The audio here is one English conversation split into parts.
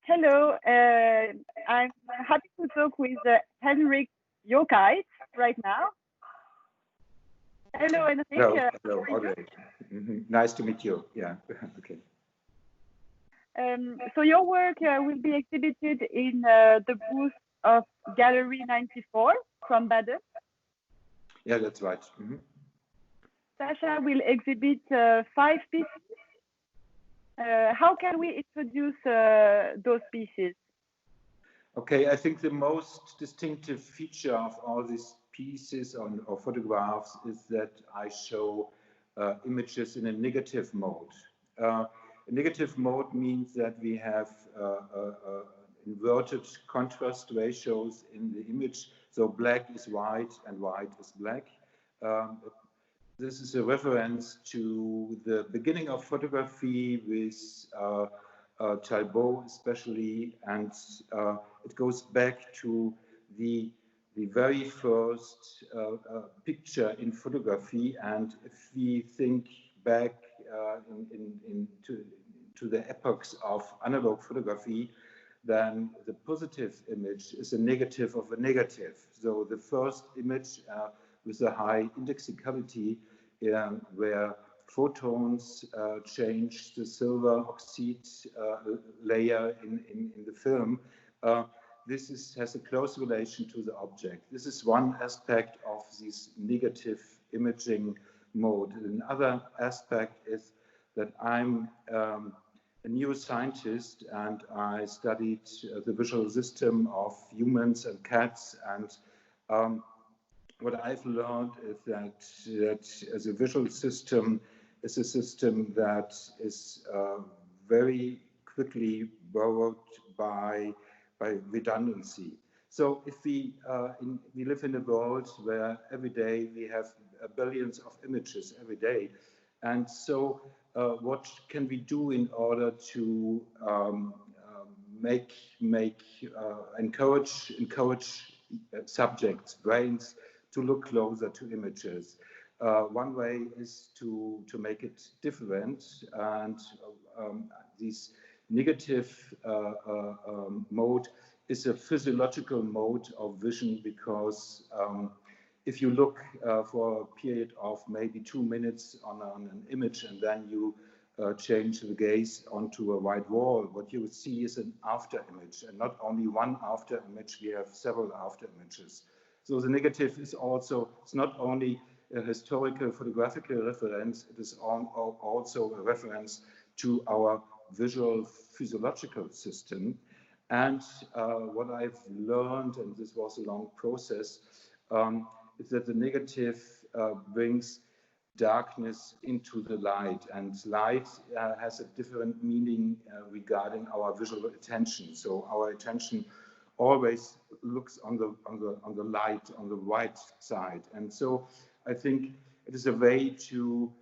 Hello, I'm happy to talk with Hennric Jokeit right now. Hello, Hennric. Hello, Audrey. Nice to meet you. Yeah, okay. So your work will be exhibited in the booth of Gallery 94 from Basel. Yeah, that's right. Sasha will exhibit 5 pieces. How can we introduce those pieces? Okay, I think the most distinctive feature of all these pieces or photographs is that I show images in a negative mode. A negative mode means that we have inverted contrast ratios in the image. So black is white and white is black. This is a reference to the beginning of photography with Talbot especially, and it goes back to the very first picture in photography. And if we think back to the epochs of analog photography, then the positive image is a negative of a negative. So the first image with a high indexicality, where photons change the silver oxide layer in the film. This has a close relation to the object. This is one aspect of this negative imaging mode. Another aspect is that I'm a neuroscientist, and I studied the visual system of humans and cats. And what I've learned is that as a visual system is a system that is very quickly borrowed by redundancy. So if we live in a world where every day we have billions of images every day, and so what can we do in order to encourage subjects, brains, to look closer to images? One way is to make it different, and this negative mode is a physiological mode of vision, because if you look for a period of maybe 2 minutes on an image, and then you change the gaze onto a white wall, what you see is an after image, and not only one after image, we have several after images. So the negative is also, it's not only a historical photographical reference, it is also a reference to our visual physiological system. And what I've learned, and this was a long process, is that the negative brings darkness into the light, and light has a different meaning regarding our visual attention. So our attention always looks on the light, on the white side. And so I think it is a way to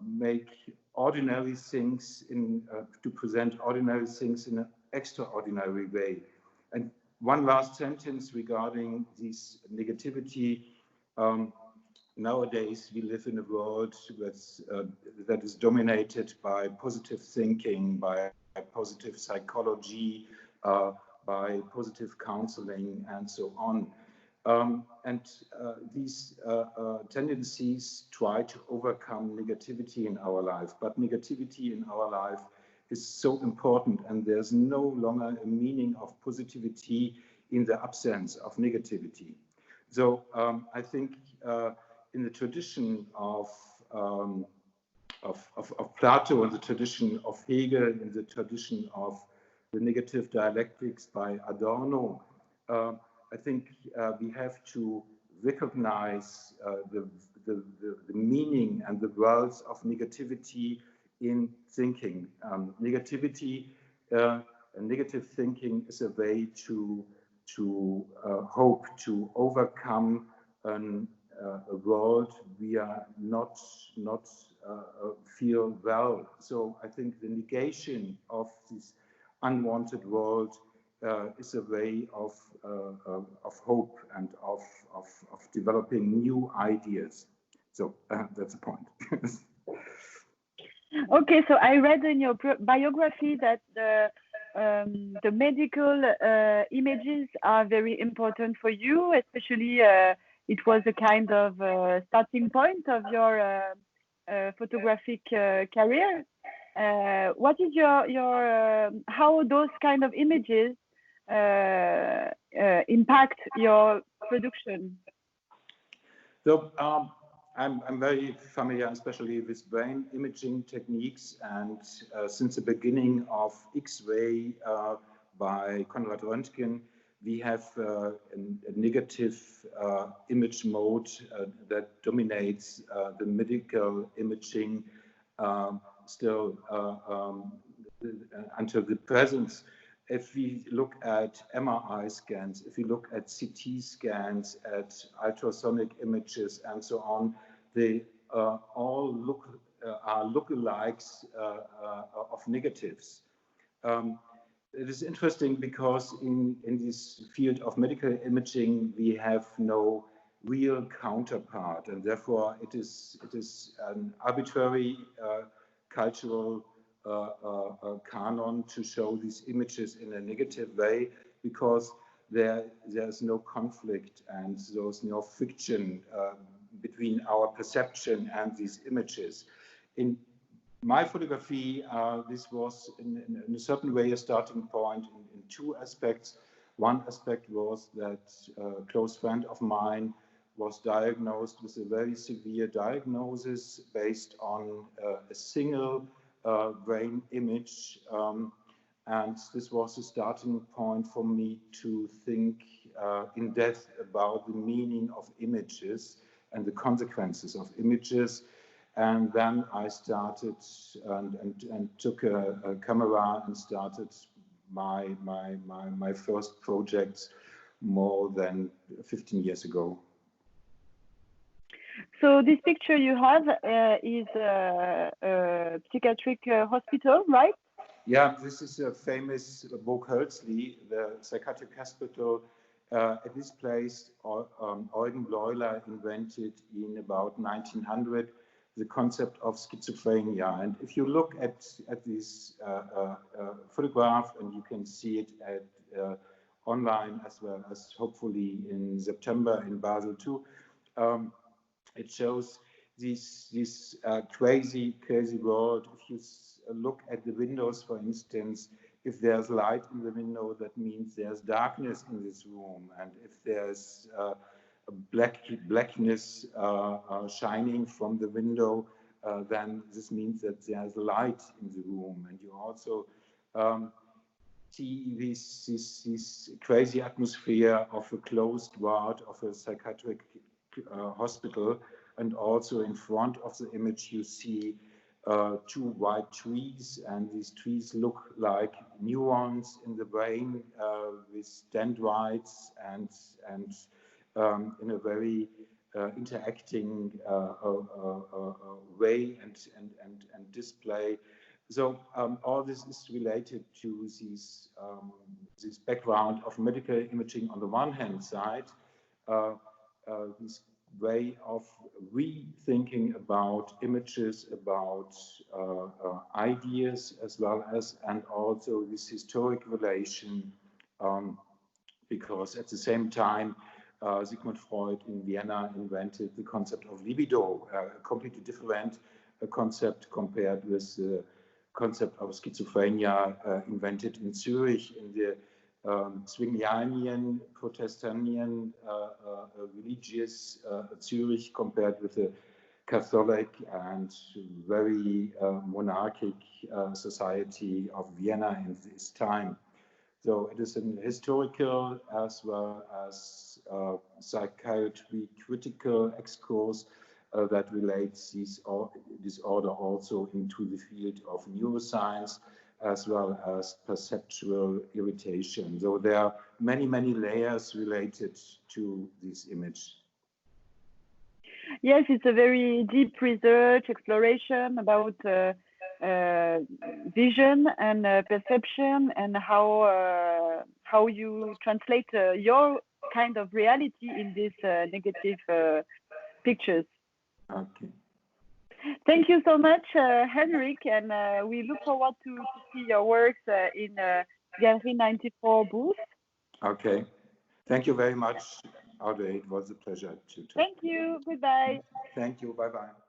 make ordinary things to present ordinary things in an extraordinary way. And one last sentence regarding this negativity. Nowadays, we live in a world that is dominated by positive thinking, by positive psychology, by positive counseling, and so on. These tendencies try to overcome negativity in our life, but negativity in our life is so important, and there's no longer a meaning of positivity in the absence of negativity. So I think in the tradition of Plato, in the tradition of Hegel, in the tradition of the negative dialectics by Adorno, I think we have to recognize the meaning and the worlds of negativity in thinking. Negative thinking is a way to hope to overcome a world we are not feel well. So I think the negation of this unwanted world is a way of hope and of developing new ideas. So that's the point. Okay, so I read in your biography that the medical images are very important for you, especially it was a kind of starting point of your photographic career. What is your how those kind of images impact your production? So I'm very familiar, especially with brain imaging techniques, and since the beginning of X-ray by Konrad Röntgen, we have a negative image mode that dominates the medical imaging still until the present. If we look at MRI scans, if we look at CT scans, at ultrasonic images, and so on, they all are lookalikes of negatives. It is interesting because in this field of medical imaging, we have no real counterpart, and therefore it is an arbitrary cultural canon to show these images in a negative way, because there's no conflict and there's no friction between our perception and these images. In my photography, this was in a certain way a starting point in two aspects. One aspect was that a close friend of mine was diagnosed with a very severe diagnosis based on a single brain image, and this was a starting point for me to think in depth about the meaning of images and the consequences of images. And then I started and took a camera and started my first projects more than 15 years ago. So this picture you have is a psychiatric hospital, right? Yeah, this is a famous Burg Hölzli, the psychiatric hospital. At this place, Eugen Bleuler invented in about 1900 the concept of schizophrenia. And if you look at this photograph, and you can see it at online as well as hopefully in September in Basel too, it shows this crazy world. If you look at the windows, for instance, if there's light in the window, that means there's darkness in this room. And if there's blackness shining from the window, then this means that there's light in the room. And you also see this crazy atmosphere of a closed ward of a psychiatric hospital. And also in front of the image, you see two white trees, and these trees look like neurons in the brain with dendrites and in a very interacting way and display. So all this is related to this background of medical imaging on the one hand side, this way of rethinking about images, about ideas, as well as, and also this historic relation, because at the same time, Sigmund Freud in Vienna invented the concept of libido, a completely different concept compared with the concept of schizophrenia invented in Zurich in the Zwinglianian, Protestantinian religious Zurich compared with the Catholic and very monarchic society of Vienna in this time. So it is an historical as well as psychiatry critical excursus that relates this disorder also into the field of neuroscience as well as perceptual irritation. So there are many layers related to this image. Yes, it's a very deep research exploration about vision and perception, and how you translate your kind of reality in these negative pictures. Okay. Thank you so much, Hennric, and we look forward to see your works in Galerie 94 booth. Okay. Thank you very much, Audrey. It was a pleasure to talk. Thank you. Goodbye. Thank you. Bye-bye.